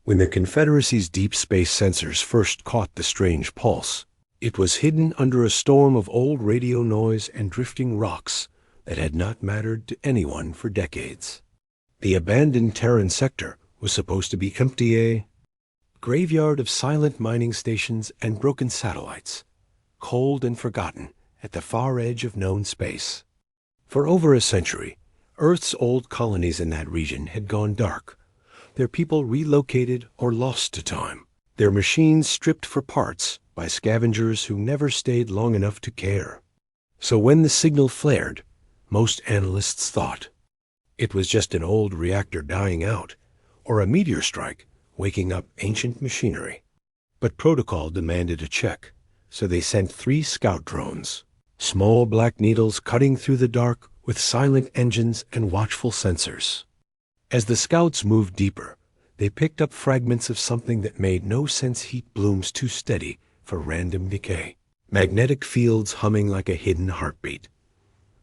When the Confederacy's deep space sensors first caught the strange pulse, it was hidden under a storm of old radio noise and drifting rocks that had not mattered to anyone for decades. The abandoned Terran sector was supposed to be empty, a graveyard of silent mining stations and broken satellites, cold and forgotten at the far edge of known space. For over a century, Earth's old colonies in that region had gone dark, their people relocated or lost to time, their machines stripped for parts by scavengers who never stayed long enough to care. So when the signal flared, most analysts thought it was just an old reactor dying out, or a meteor strike waking up ancient machinery. But protocol demanded a check, so they sent 3 scout drones, small black needles cutting through the dark with silent engines and watchful sensors. As the scouts moved deeper, they picked up fragments of something that made no sense: heat blooms too steady for random decay, magnetic fields humming like a hidden heartbeat.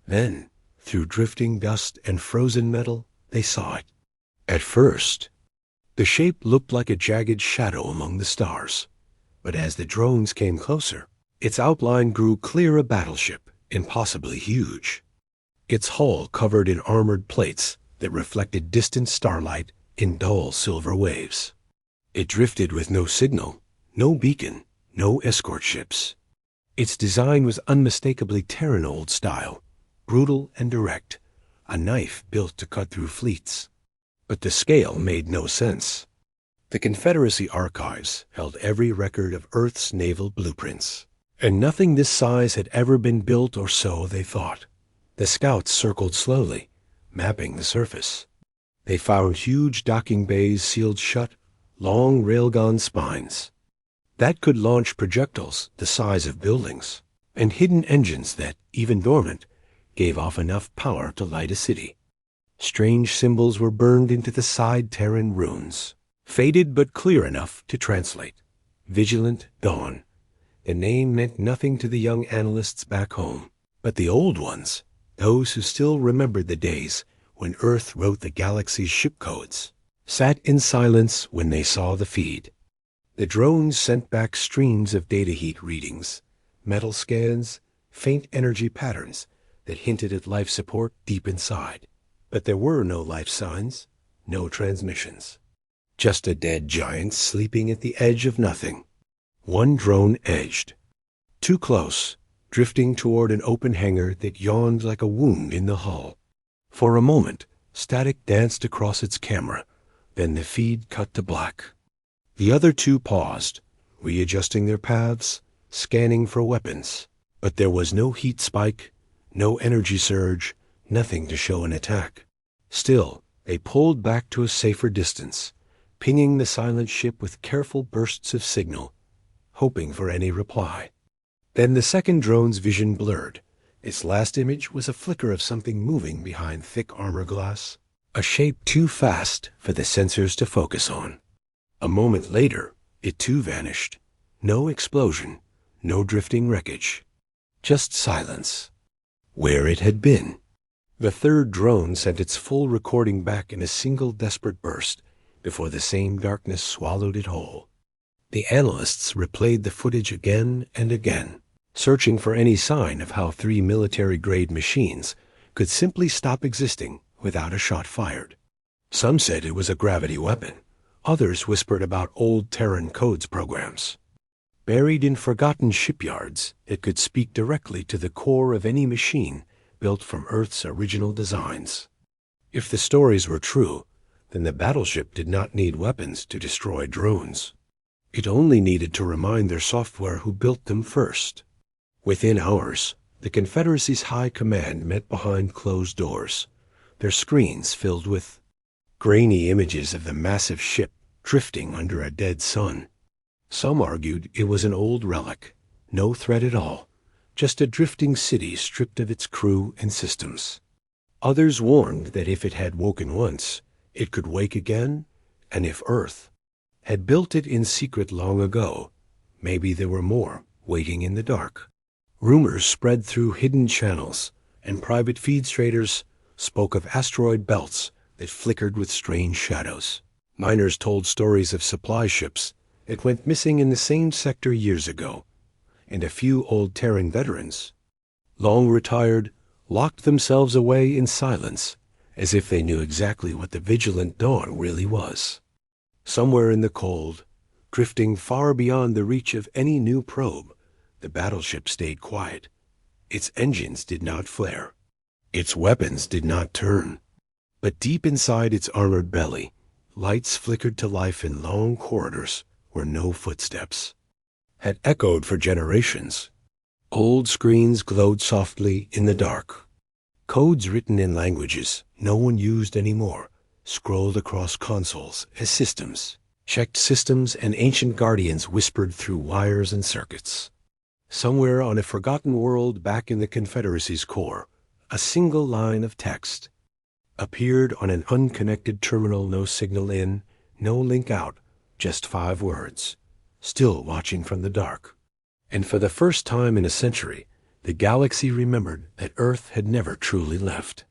Then, through drifting dust and frozen metal, they saw it. At first, the shape looked like a jagged shadow among the stars, but as the drones came closer, its outline grew clear: a battleship, impossibly huge. Its hull covered in armored plates that reflected distant starlight in dull silver waves. It drifted with no signal, no beacon, no escort ships. Its design was unmistakably Terran old style, brutal and direct, a knife built to cut through fleets. But the scale made no sense. The Confederacy archives held every record of Earth's naval blueprints, and nothing this size had ever been built, or so they thought. The scouts circled slowly, mapping the surface. They found huge docking bays sealed shut, long railgun spines that could launch projectiles the size of buildings, and hidden engines that, even dormant, gave off enough power to light a city. Strange symbols were burned into the side Terran runes, faded but clear enough to translate. Vigilant Dawn. The name meant nothing to the young analysts back home, but the old ones, those who still remembered the days when Earth wrote the galaxy's ship codes, sat in silence when they saw the feed. The drones sent back streams of data heat readings, metal scans, faint energy patterns that hinted at life support deep inside. But there were no life signs, no transmissions. Just a dead giant sleeping at the edge of nothing. One drone edged. Too close, drifting toward an open hangar that yawned like a wound in the hull. For a moment, static danced across its camera, then the feed cut to black. The other 2 paused, readjusting their paths, scanning for weapons. But there was no heat spike, no energy surge, nothing to show an attack. Still, they pulled back to a safer distance, pinging the silent ship with careful bursts of signal, hoping for any reply. Then the second drone's vision blurred. Its last image was a flicker of something moving behind thick armor glass, a shape too fast for the sensors to focus on. A moment later, it too vanished. No explosion, no drifting wreckage, just silence. Where it had been. The third drone sent its full recording back in a single desperate burst before the same darkness swallowed it whole. The analysts replayed the footage again and again, searching for any sign of how 3 military-grade machines could simply stop existing without a shot fired. Some said it was a gravity weapon. Others whispered about old Terran codes programs. Buried in forgotten shipyards, it could speak directly to the core of any machine built from Earth's original designs. If the stories were true, then the battleship did not need weapons to destroy drones. It only needed to remind their software who built them first. Within hours, the Confederacy's high command met behind closed doors, their screens filled with grainy images of the massive ship drifting under a dead sun. Some argued it was an old relic, no threat at all, just a drifting city stripped of its crew and systems. Others warned that if it had woken once, it could wake again, and if Earth had built it in secret long ago, maybe there were more waiting in the dark. Rumors spread through hidden channels, and private feed traders spoke of asteroid belts that flickered with strange shadows. Miners told stories of supply ships that went missing in the same sector years ago, and a few old Terran veterans, long retired, locked themselves away in silence, as if they knew exactly what the vigilant dawn really was. Somewhere in the cold, drifting far beyond the reach of any new probe, the battleship stayed quiet. Its engines did not flare. Its weapons did not turn. But deep inside its armored belly, lights flickered to life in long corridors where no footsteps had echoed for generations. Old screens glowed softly in the dark. Codes written in languages no one used anymore scrolled across consoles as systems checked systems, and ancient guardians whispered through wires and circuits. Somewhere on a forgotten world back in the Confederacy's core, a single line of text appeared on an unconnected terminal, no signal in, no link out, just 5 words, still watching from the dark. And for the first time in a century, the galaxy remembered that Earth had never truly left.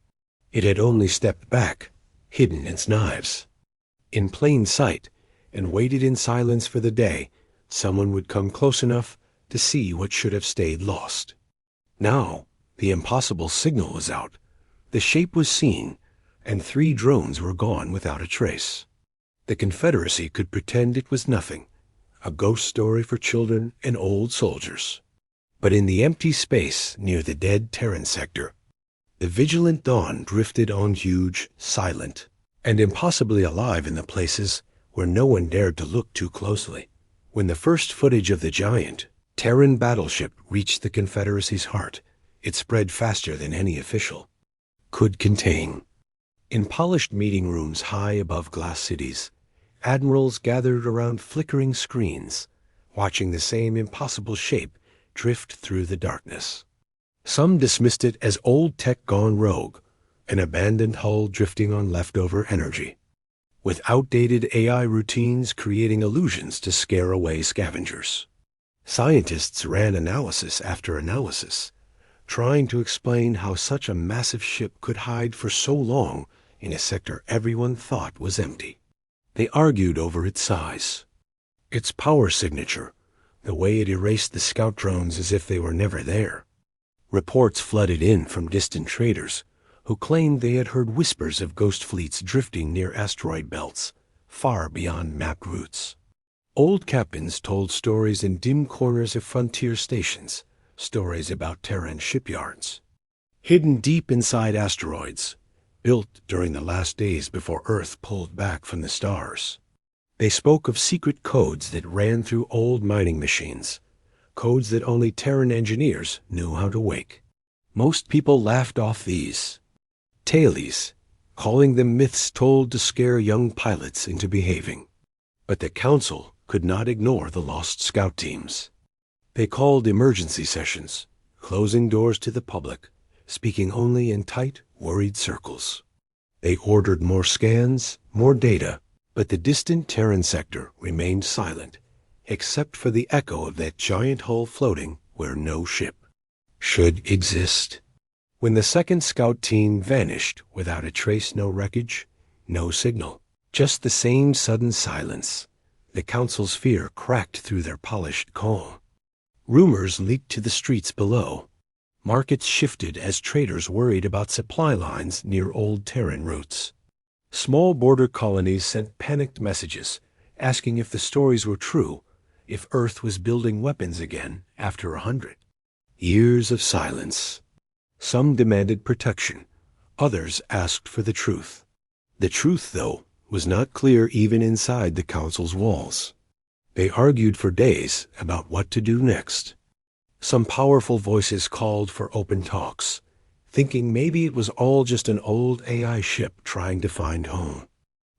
It had only stepped back, hidden its knives. In plain sight, and waited in silence for the day someone would come close enough to see what should have stayed lost. Now, the impossible signal was out. The shape was seen, and 3 drones were gone without a trace. The Confederacy could pretend it was nothing, a ghost story for children and old soldiers. But in the empty space near the dead Terran sector, the vigilant dawn drifted on, huge, silent, and impossibly alive in the places where no one dared to look too closely. When the first footage of the giant Terran Battleship reached the Confederacy's heart, it spread faster than any official could contain. In polished meeting rooms high above glass cities, admirals gathered around flickering screens, watching the same impossible shape drift through the darkness. Some dismissed it as old tech gone rogue, an abandoned hull drifting on leftover energy, with outdated AI routines creating illusions to scare away scavengers. Scientists ran analysis after analysis, trying to explain how such a massive ship could hide for so long in a sector everyone thought was empty. They argued over its size, its power signature, the way it erased the scout drones as if they were never there. Reports flooded in from distant traders who claimed they had heard whispers of ghost fleets drifting near asteroid belts, far beyond mapped routes. Old captains told stories in dim corners of frontier stations, stories about Terran shipyards, hidden deep inside asteroids, built during the last days before Earth pulled back from the stars. They spoke of secret codes that ran through old mining machines, codes that only Terran engineers knew how to wake. Most people laughed off these tales, calling them myths told to scare young pilots into behaving. But the Council could not ignore the lost scout teams. They called emergency sessions, closing doors to the public, speaking only in tight, worried circles. They ordered more scans, more data, but the distant Terran sector remained silent, except for the echo of that giant hull floating where no ship should exist. When the second scout team vanished without a trace, no wreckage, no signal, just the same sudden silence, the Council's fear cracked through their polished calm. Rumors leaked to the streets below. Markets shifted as traders worried about supply lines near old Terran routes. Small border colonies sent panicked messages, asking if the stories were true, if Earth was building weapons again after 100 years of silence. Some demanded protection, others asked for the truth. The truth, though, was not clear even inside the Council's walls. They argued for days about what to do next. Some powerful voices called for open talks, thinking maybe it was all just an old AI ship trying to find home.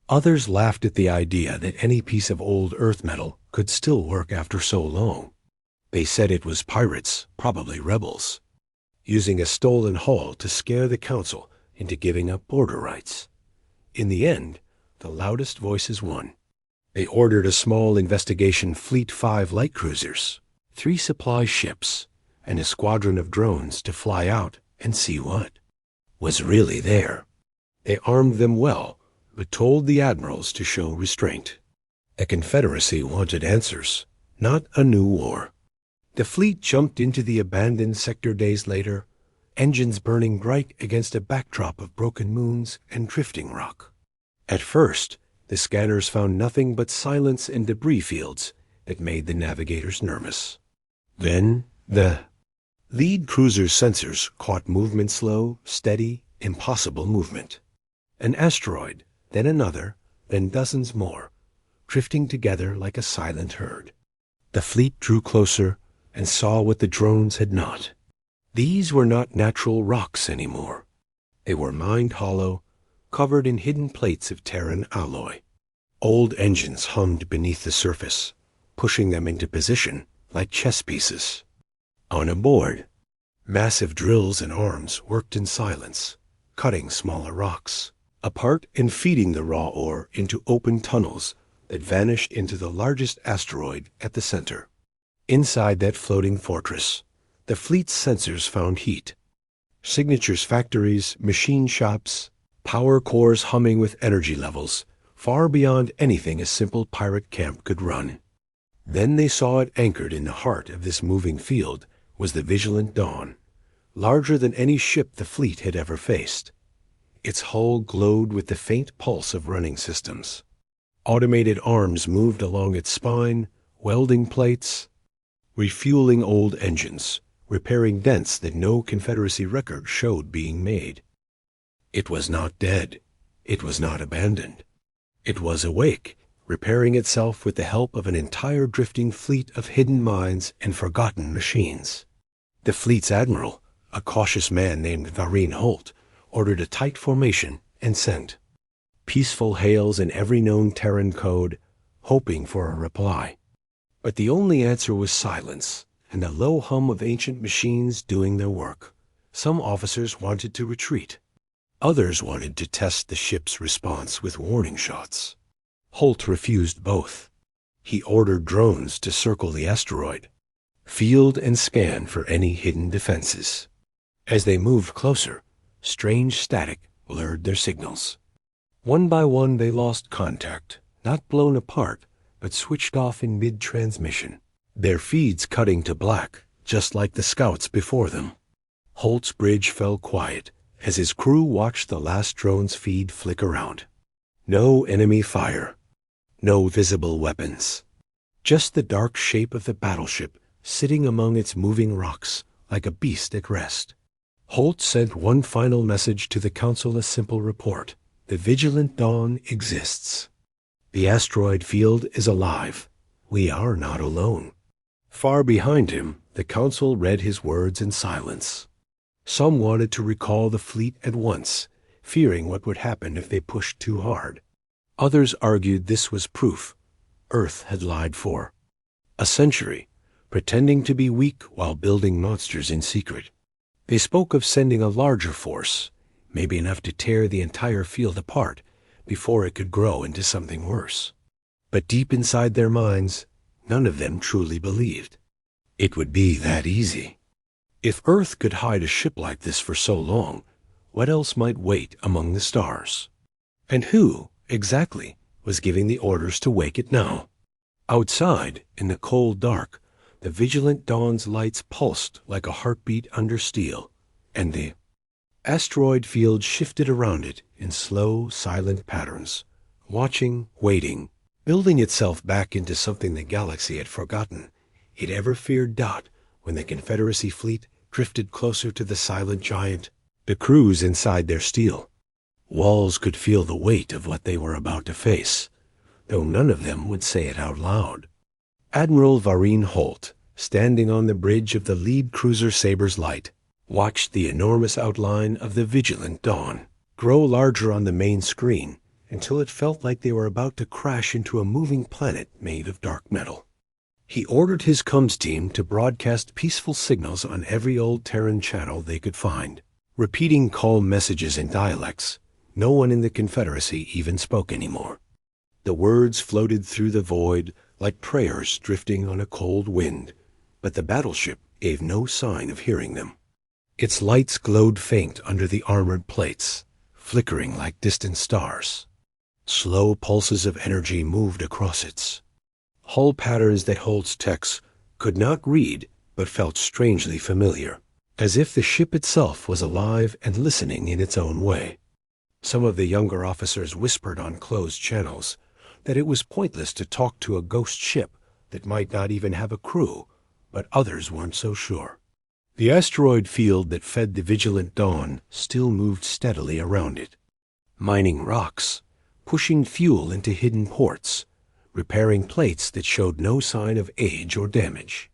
Others laughed at the idea that any piece of old Earth metal could still work after so long. They said it was pirates, probably rebels, using a stolen hull to scare the Council into giving up border rights. In the end, the loudest voices won. They ordered a small investigation fleet, 5 light cruisers, 3 supply ships, and a squadron of drones to fly out and see what was really there. They armed them well, but told the admirals to show restraint. The Confederacy wanted answers, not a new war. The fleet jumped into the abandoned sector days later, engines burning bright against a backdrop of broken moons and drifting rock. At first, the scanners found nothing but silence and debris fields that made the navigators nervous. Then, the lead cruiser's sensors caught movement slow, steady, impossible movement. An asteroid, then another, then dozens more, drifting together like a silent herd. The fleet drew closer and saw what the drones had not. These were not natural rocks anymore. They were mined hollow, covered in hidden plates of Terran alloy. Old engines hummed beneath the surface, pushing them into position like chess pieces. On a board, massive drills and arms worked in silence, cutting smaller rocks apart and feeding the raw ore into open tunnels that vanished into the largest asteroid at the center. Inside that floating fortress, the fleet's sensors found heat. Signature's factories, machine shops, power cores humming with energy levels far beyond anything a simple pirate camp could run. Then they saw it anchored in the heart of this moving field was the Vigilant Dawn, larger than any ship the fleet had ever faced. Its hull glowed with the faint pulse of running systems. Automated arms moved along its spine, welding plates, refueling old engines, repairing dents that no Confederacy record showed being made. It was not dead. It was not abandoned. It was awake, repairing itself with the help of an entire drifting fleet of hidden mines and forgotten machines. The fleet's admiral, a cautious man named Vareen Holt, ordered a tight formation and sent peaceful hails in every known Terran code, hoping for a reply. But the only answer was silence and a low hum of ancient machines doing their work. Some officers wanted to retreat. Others wanted to test the ship's response with warning shots. Holt refused both. He ordered drones to circle the asteroid, field and scan for any hidden defenses. As they moved closer, strange static blurred their signals. One by one they lost contact, not blown apart, but switched off in mid-transmission, their feeds cutting to black, just like the scouts before them. Holt's bridge fell quiet as his crew watched the last drone's feed flicker out. No enemy fire, no visible weapons, just the dark shape of the battleship sitting among its moving rocks like a beast at rest. Holt sent one final message to the Council, a simple report. The Vigilant Dawn exists. The asteroid field is alive. We are not alone. Far behind him, the Council read his words in silence. Some wanted to recall the fleet at once, fearing what would happen if they pushed too hard. Others argued this was proof Earth had lied for a century, pretending to be weak while building monsters in secret. They spoke of sending a larger force, maybe enough to tear the entire field apart before it could grow into something worse. But deep inside their minds, none of them truly believed it would be that easy. If Earth could hide a ship like this for so long, what else might wait among the stars? And who, exactly, was giving the orders to wake it now? Outside, in the cold dark, the Vigilant Dawn's lights pulsed like a heartbeat under steel, and the asteroid field shifted around it in slow, silent patterns, watching, waiting, building itself back into something the galaxy had forgotten it ever feared. When the Confederacy fleet drifted closer to the silent giant, the crews inside their steel walls could feel the weight of what they were about to face, though none of them would say it out loud. Admiral Vareen Holt, standing on the bridge of the lead cruiser Saber's Light, watched the enormous outline of the Vigilant Dawn grow larger on the main screen until it felt like they were about to crash into a moving planet made of dark metal. He ordered his comms team to broadcast peaceful signals on every old Terran channel they could find, repeating calm messages in dialects no one in the Confederacy even spoke anymore. The words floated through the void like prayers drifting on a cold wind, but the battleship gave no sign of hearing them. Its lights glowed faint under the armored plates, flickering like distant stars. Slow pulses of energy moved across its hull, patterns that Holt's techs could not read but felt strangely familiar, as if the ship itself was alive and listening in its own way. Some of the younger officers whispered on closed channels that it was pointless to talk to a ghost ship that might not even have a crew, but others weren't so sure. The asteroid field that fed the Vigilant Dawn still moved steadily around it, mining rocks, pushing fuel into hidden ports, repairing plates that showed no sign of age or damage.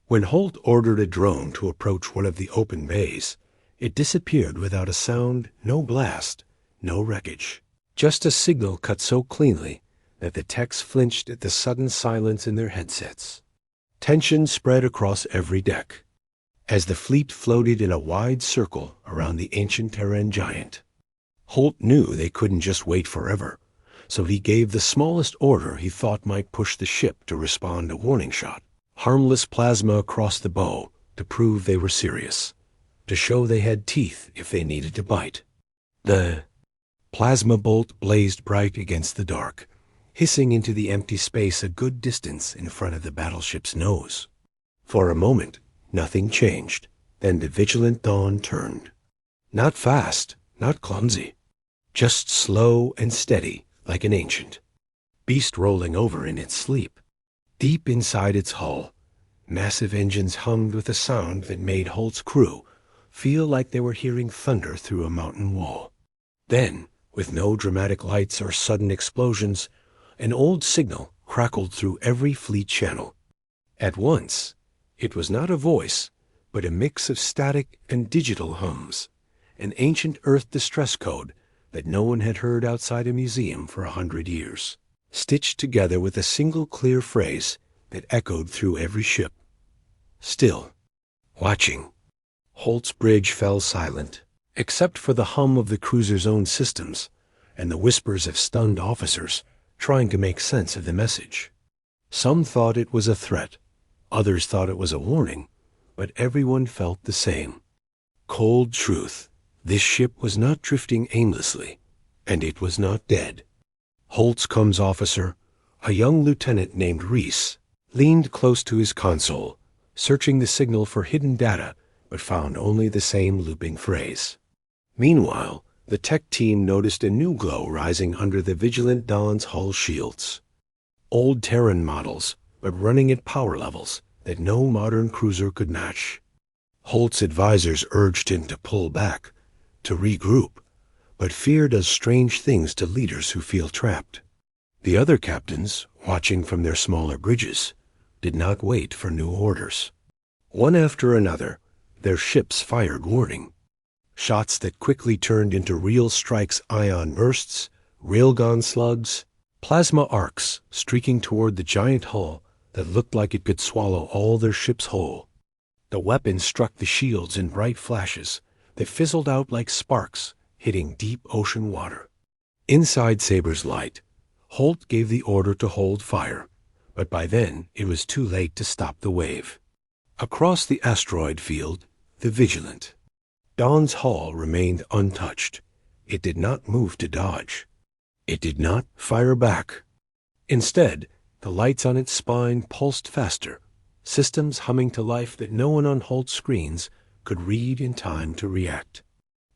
When Holt ordered a drone to approach one of the open bays, it disappeared without a sound, no blast, no wreckage. Just a signal cut so cleanly that the techs flinched at the sudden silence in their headsets. Tension spread across every deck as the fleet floated in a wide circle around the ancient Terran giant. Holt knew they couldn't just wait forever, so he gave the smallest order he thought might push the ship to respond a warning shot. Harmless plasma across the bow to prove they were serious, to show they had teeth if they needed to bite. The plasma bolt blazed bright against the dark, hissing into the empty space a good distance in front of the battleship's nose. For a moment, nothing changed. Then the Vigilant Dawn turned. Not fast, not clumsy, just slow and steady like an ancient beast rolling over in its sleep. Deep inside its hull, massive engines hummed with a sound that made Holt's crew feel like they were hearing thunder through a mountain wall. Then, with no dramatic lights or sudden explosions, an old signal crackled through every fleet channel. At once, it was not a voice, but a mix of static and digital hums, an ancient Earth distress code that no one had heard outside a museum for 100 years, stitched together with a single clear phrase that echoed through every ship. Still, watching. Holt's bridge fell silent, except for the hum of the cruiser's own systems and the whispers of stunned officers trying to make sense of the message. Some thought it was a threat, others thought it was a warning, but everyone felt the same. Cold truth. This ship was not drifting aimlessly, and it was not dead. Holt's comms officer, a young lieutenant named Reese, leaned close to his console, searching the signal for hidden data, but found only the same looping phrase. Meanwhile, the tech team noticed a new glow rising under the Vigilant Dawn's hull shields. Old Terran models, but running at power levels that no modern cruiser could match. Holt's advisors urged him to pull back, to regroup, but fear does strange things to leaders who feel trapped. The other captains, watching from their smaller bridges, did not wait for new orders. One after another, their ships fired warning. Shots that quickly turned into real strikes, ion bursts, railgun slugs, plasma arcs streaking toward the giant hull that looked like it could swallow all their ships whole. The weapons struck the shields in bright flashes that fizzled out like sparks hitting deep ocean water. Inside Saber's light, Holt gave the order to hold fire, but by then it was too late to stop the wave. Across the asteroid field, the Vigilant Dawn's hull remained untouched. It did not move to dodge. It did not fire back. Instead, the lights on its spine pulsed faster, systems humming to life that no one on Holt's screens could read in time to react.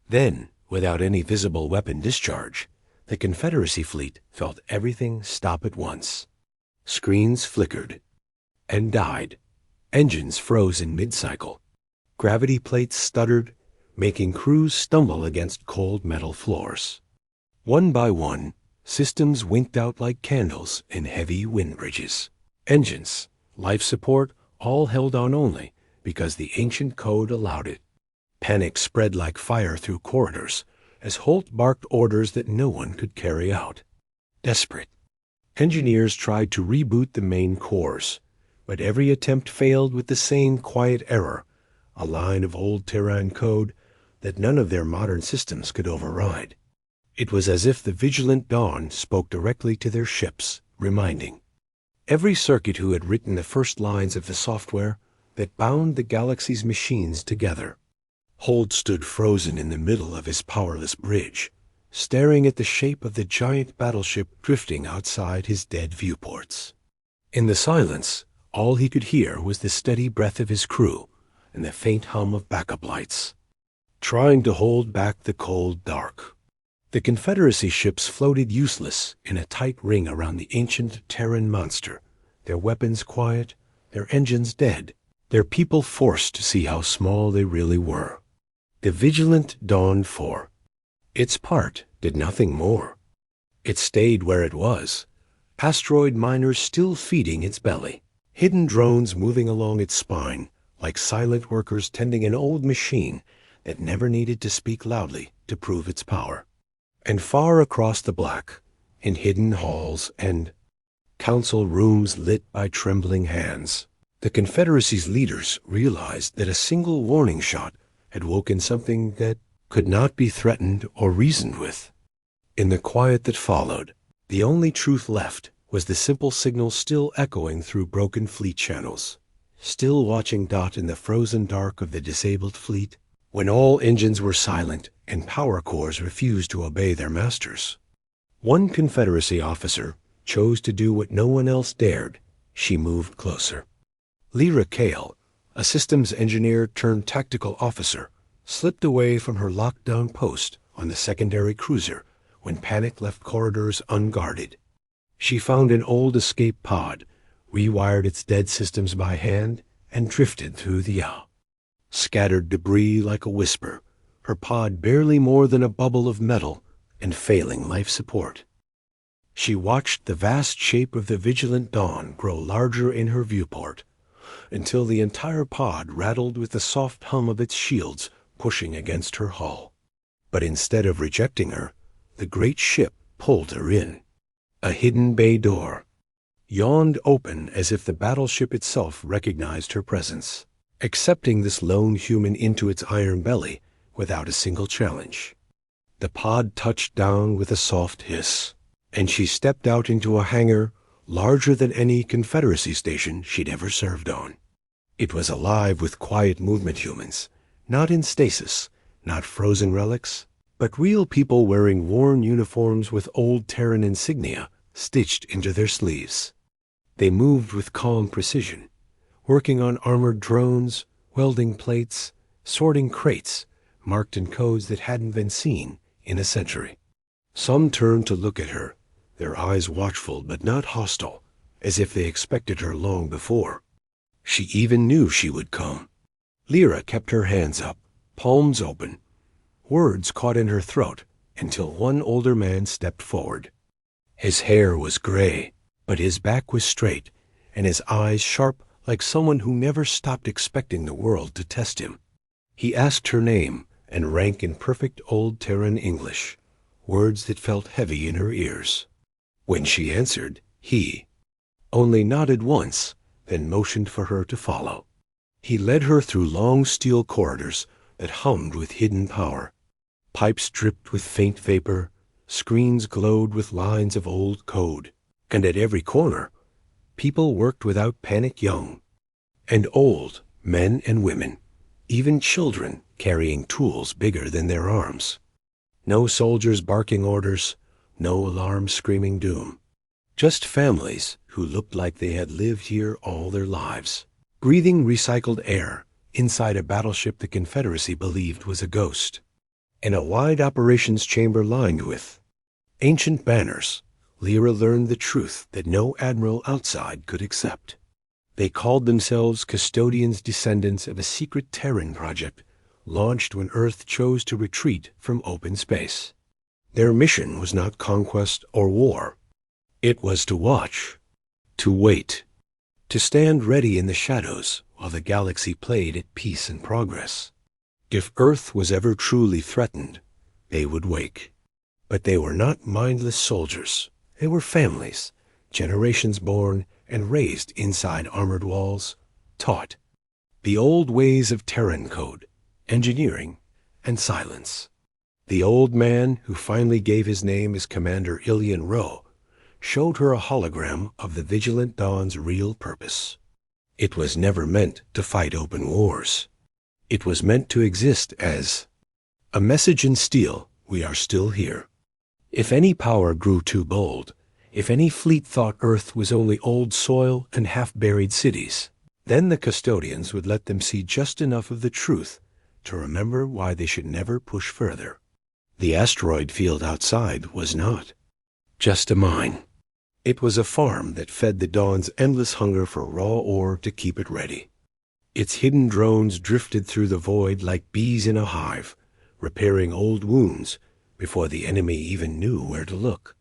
Then, without any visible weapon discharge, the Confederacy fleet felt everything stop at once. Screens flickered and died. Engines froze in mid-cycle. Gravity plates stuttered, making crews stumble against cold metal floors. One by one, systems winked out like candles in heavy wind bridges. Engines, life support, all held on only because the ancient code allowed it. Panic spread like fire through corridors as Holt barked orders that no one could carry out. Desperate, engineers tried to reboot the main cores, but every attempt failed with the same quiet error, a line of old Terran code that none of their modern systems could override. It was as if the Vigilant Dawn spoke directly to their ships, reminding every circuit who had written the first lines of the software that bound the galaxy's machines together. Holt stood frozen in the middle of his powerless bridge, staring at the shape of the giant battleship drifting outside his dead viewports. In the silence, all he could hear was the steady breath of his crew and the faint hum of backup lights, trying to hold back the cold dark. The Confederacy ships floated useless in a tight ring around the ancient Terran monster, their weapons quiet, their engines dead, their people forced to see how small they really were. The Vigilant Dawn 4. Its part did nothing more. It stayed where it was, asteroid miners still feeding its belly, hidden drones moving along its spine, like silent workers tending an old machine that never needed to speak loudly to prove its power. And far across the black, in hidden halls and council rooms lit by trembling hands, the Confederacy's leaders realized that a single warning shot had woken something that could not be threatened or reasoned with. In the quiet that followed, the only truth left was the simple signal still echoing through broken fleet channels, still watching Dot in the frozen dark of the disabled fleet, when all engines were silent and power cores refused to obey their masters. One Confederacy officer chose to do what no one else dared. She moved closer. Lyra Kale, a systems engineer turned tactical officer, slipped away from her lockdown post on the secondary cruiser when panic left corridors unguarded. She found an old escape pod, rewired its dead systems by hand, and drifted through the scattered debris like a whisper, her pod barely more than a bubble of metal and failing life support. She watched the vast shape of the Vigilant Dawn grow larger in her viewport, until the entire pod rattled with the soft hum of its shields pushing against her hull. But instead of rejecting her, the great ship pulled her in. A hidden bay door yawned open as if the battleship itself recognized her presence, accepting this lone human into its iron belly without a single challenge. The pod touched down with a soft hiss, and she stepped out into a hangar larger than any Confederacy station she'd ever served on. It was alive with quiet movement humans, not in stasis, not frozen relics, but real people wearing worn uniforms with old Terran insignia stitched into their sleeves. They moved with calm precision, working on armored drones, welding plates, sorting crates, marked in codes that hadn't been seen in a century. Some turned to look at her, their eyes watchful but not hostile, as if they expected her long before. She even knew she would come. Lyra kept her hands up, palms open. Words caught in her throat until one older man stepped forward. His hair was gray, but his back was straight, and his eyes sharp like someone who never stopped expecting the world to test him. He asked her name and rank in perfect old Terran English, words that felt heavy in her ears. When she answered, he only nodded once, then motioned for her to follow. He led her through long steel corridors that hummed with hidden power. Pipes dripped with faint vapor, screens glowed with lines of old code, and at every corner, people worked without panic, young and old, men and women, even children carrying tools bigger than their arms. No soldiers barking orders, no alarms screaming doom. Just families who looked like they had lived here all their lives, breathing recycled air inside a battleship the Confederacy believed was a ghost. In a wide operations chamber lined with ancient banners, Lyra learned the truth that no admiral outside could accept. They called themselves custodians, descendants of a secret Terran project launched when Earth chose to retreat from open space. Their mission was not conquest or war. It was to watch, to wait, to stand ready in the shadows while the galaxy played at peace and progress. If Earth was ever truly threatened, they would wake. But they were not mindless soldiers. They were families, generations born and raised inside armored walls, taught the old ways of Terran code, engineering, and silence. The old man, who finally gave his name as Commander Ilian Rowe, showed her a hologram of the Vigilant Dawn's real purpose. It was never meant to fight open wars. It was meant to exist as a message in steel: we are still here. If any power grew too bold, if any fleet thought Earth was only old soil and half-buried cities, then the custodians would let them see just enough of the truth to remember why they should never push further. The asteroid field outside was not just a mine. It was a farm that fed the Dawn's endless hunger for raw ore to keep it ready. Its hidden drones drifted through the void like bees in a hive, repairing old wounds before the enemy even knew where to look.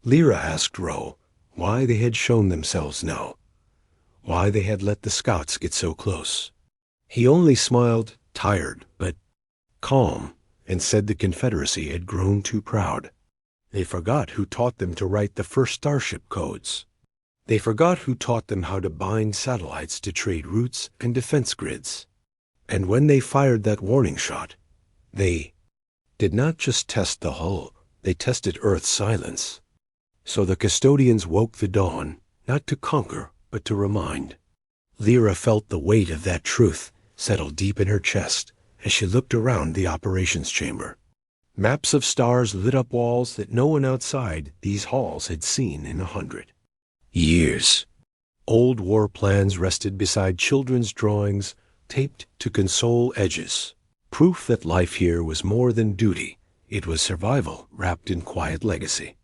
Lyra asked Ro why they had shown themselves now, why they had let the scouts get so close. He only smiled, tired but calm, and said the Confederacy had grown too proud. They forgot who taught them to write the first starship codes. They forgot who taught them how to bind satellites to trade routes and defense grids. And when they fired that warning shot, they did not just test the hull, they tested Earth's silence. So the custodians woke the Dawn, not to conquer, but to remind. Lyra felt the weight of that truth settle deep in her chest as she looked around the operations chamber. Maps of stars lit up walls that no one outside these halls had seen in 100 years. Old war plans rested beside children's drawings, taped to console edges. Proof that life here was more than duty. It was survival wrapped in quiet legacy.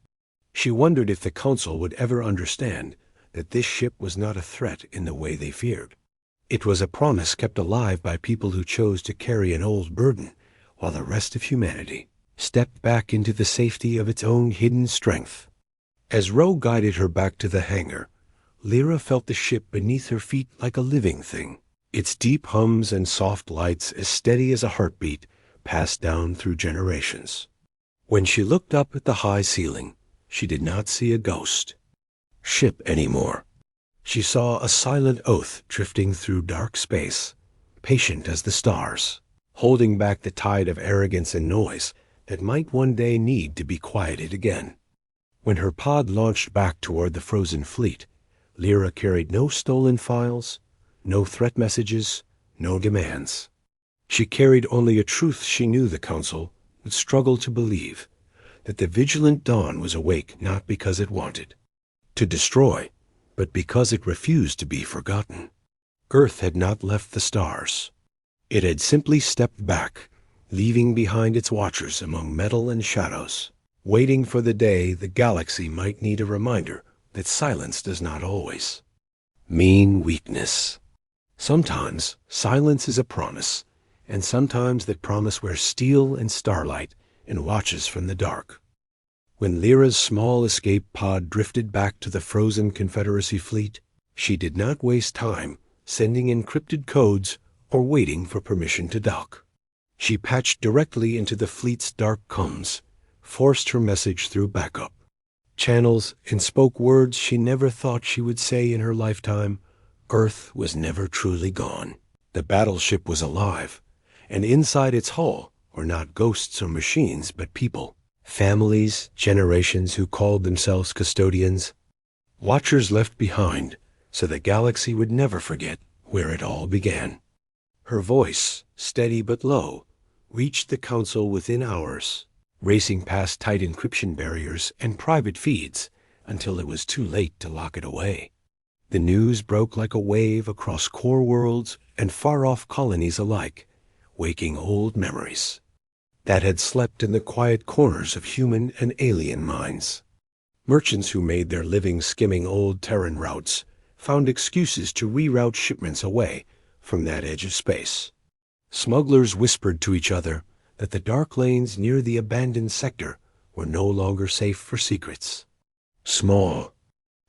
She wondered if the Council would ever understand that this ship was not a threat in the way they feared. It was a promise kept alive by people who chose to carry an old burden, while the rest of humanity stepped back into the safety of its own hidden strength. As Ro guided her back to the hangar, Lyra felt the ship beneath her feet like a living thing. Its deep hums and soft lights, as steady as a heartbeat, passed down through generations. When she looked up at the high ceiling, she did not see a ghost ship anymore. She saw a silent oath drifting through dark space, patient as the stars, holding back the tide of arrogance and noise that might one day need to be quieted again. When her pod launched back toward the frozen fleet, Lyra carried no stolen files, no threat messages, no demands. She carried only a truth she knew the Council would struggle to believe, that the vigilant Dawn was awake not because it wanted to destroy, but because it refused to be forgotten. Earth had not left the stars. It had simply stepped back, leaving behind its watchers among metal and shadows, waiting for the day the galaxy might need a reminder that silence does not always mean weakness. Sometimes silence is a promise, and sometimes that promise wears steel and starlight and watches from the dark. When Lyra's small escape pod drifted back to the frozen Confederacy fleet, she did not waste time sending encrypted codes or waiting for permission to dock. She patched directly into the fleet's dark comms, forced her message through backup channels, and spoke words she never thought she would say in her lifetime. Earth was never truly gone. The battleship was alive, and inside its hull were not ghosts or machines, but people. Families, generations who called themselves custodians. Watchers left behind, so the galaxy would never forget where it all began. Her voice, steady but low, reached the Council within hours, racing past tight encryption barriers and private feeds until it was too late to lock it away. The news broke like a wave across core worlds and far-off colonies alike, waking old memories that had slept in the quiet corners of human and alien minds. Merchants who made their living skimming old Terran routes found excuses to reroute shipments away from that edge of space. Smugglers whispered to each other that the dark lanes near the abandoned sector were no longer safe for secrets. Small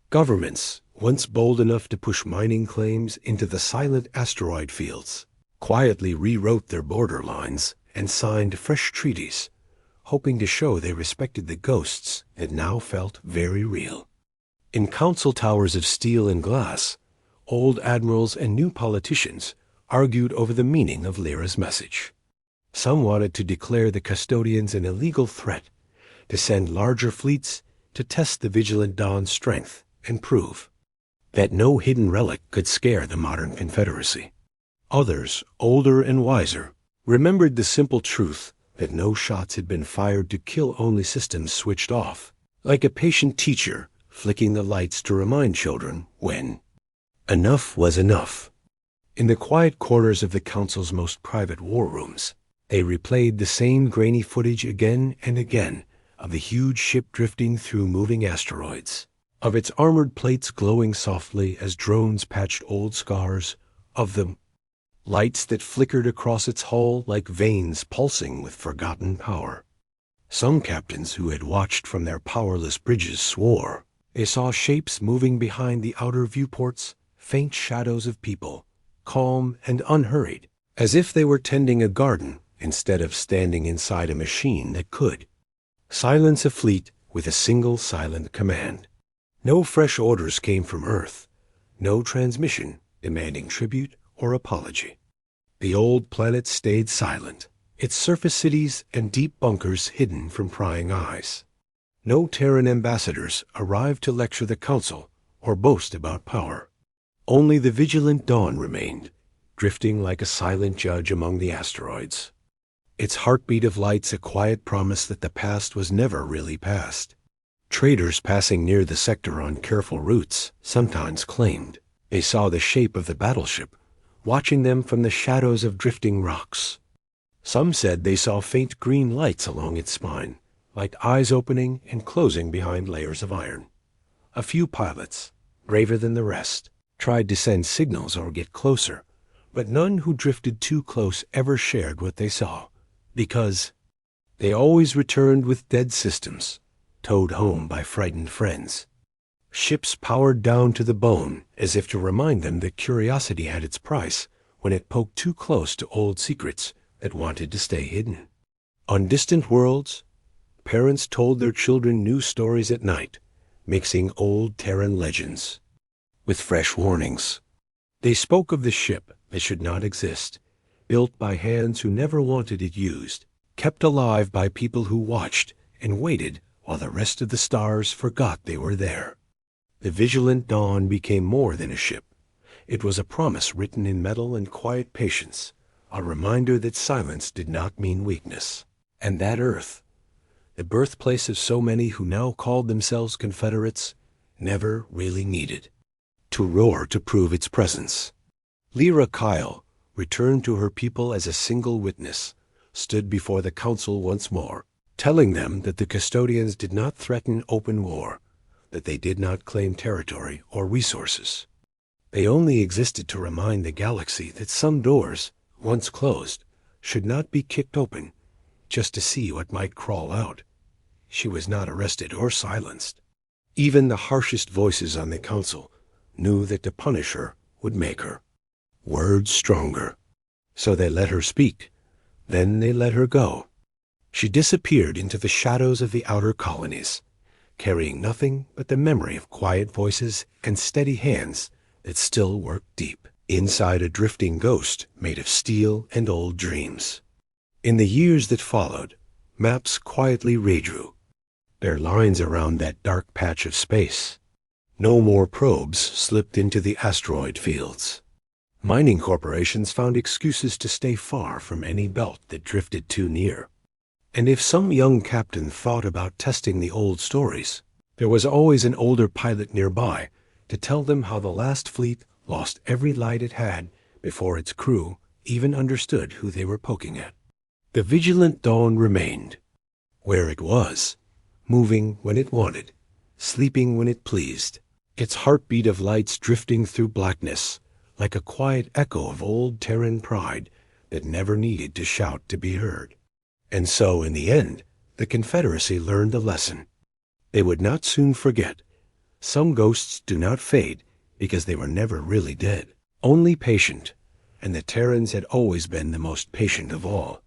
governments, once bold enough to push mining claims into the silent asteroid fields, quietly rewrote their border lines and signed fresh treaties, hoping to show they respected the ghosts that now felt very real. In council towers of steel and glass, old admirals and new politicians argued over the meaning of Lyra's message. Some wanted to declare the custodians an illegal threat, to send larger fleets to test the vigilant Dawn's strength and prove that no hidden relic could scare the modern Confederacy. Others, older and wiser, remembered the simple truth that no shots had been fired to kill, only systems switched off, like a patient teacher flicking the lights to remind children when enough was enough. In the quiet corners of the Council's most private war rooms, they replayed the same grainy footage again and again of the huge ship drifting through moving asteroids, of its armored plates glowing softly as drones patched old scars, of the lights that flickered across its hull like veins pulsing with forgotten power. Some captains who had watched from their powerless bridges swore they saw shapes moving behind the outer viewports, faint shadows of people, calm and unhurried, as if they were tending a garden instead of standing inside a machine that could silence a fleet with a single silent command. No fresh orders came from Earth, no transmission demanding tribute or apology. The old planet stayed silent, its surface cities and deep bunkers hidden from prying eyes. No Terran ambassadors arrived to lecture the Council or boast about power. Only the vigilant dawn remained, drifting like a silent judge among the asteroids. Its heartbeat of lights a quiet promise that the past was never really past. Traders passing near the sector on careful routes sometimes claimed they saw the shape of the battleship, watching them from the shadows of drifting rocks. Some said they saw faint green lights along its spine, like eyes opening and closing behind layers of iron. A few pilots, braver than the rest, tried to send signals or get closer, but none who drifted too close ever shared what they saw, because they always returned with dead systems, towed home by frightened friends. Ships powered down to the bone, as if to remind them that curiosity had its price when it poked too close to old secrets that wanted to stay hidden. On distant worlds, parents told their children new stories at night, mixing old Terran legends with fresh warnings. They spoke of the ship that should not exist, built by hands who never wanted it used, kept alive by people who watched and waited while the rest of the stars forgot they were there. The vigilant dawn became more than a ship. It was a promise written in metal and quiet patience, a reminder that silence did not mean weakness, and that Earth, the birthplace of so many who now called themselves Confederates, never really needed to roar to prove its presence. Lyra Kyle, returned to her people as a single witness, stood before the Council once more, telling them that the custodians did not threaten open war, that they did not claim territory or resources. They only existed to remind the galaxy that some doors, once closed, should not be kicked open just to see what might crawl out. She was not arrested or silenced. Even the harshest voices on the Council knew that to punish her would make her words stronger. So they let her speak. Then they let her go. She disappeared into the shadows of the outer colonies, carrying nothing but the memory of quiet voices and steady hands that still worked deep inside a drifting ghost made of steel and old dreams. In the years that followed, maps quietly redrew their lines around that dark patch of space. No more probes slipped into the asteroid fields. Mining corporations found excuses to stay far from any belt that drifted too near. And if some young captain thought about testing the old stories, there was always an older pilot nearby to tell them how the last fleet lost every light it had before its crew even understood who they were poking at. The vigilant dawn remained where it was, moving when it wanted, sleeping when it pleased, its heartbeat of lights drifting through blackness like a quiet echo of old Terran pride that never needed to shout to be heard. And so, in the end, the Confederacy learned a lesson. They would not soon forget. Some ghosts do not fade because they were never really dead, only patient, and the Terrans had always been the most patient of all.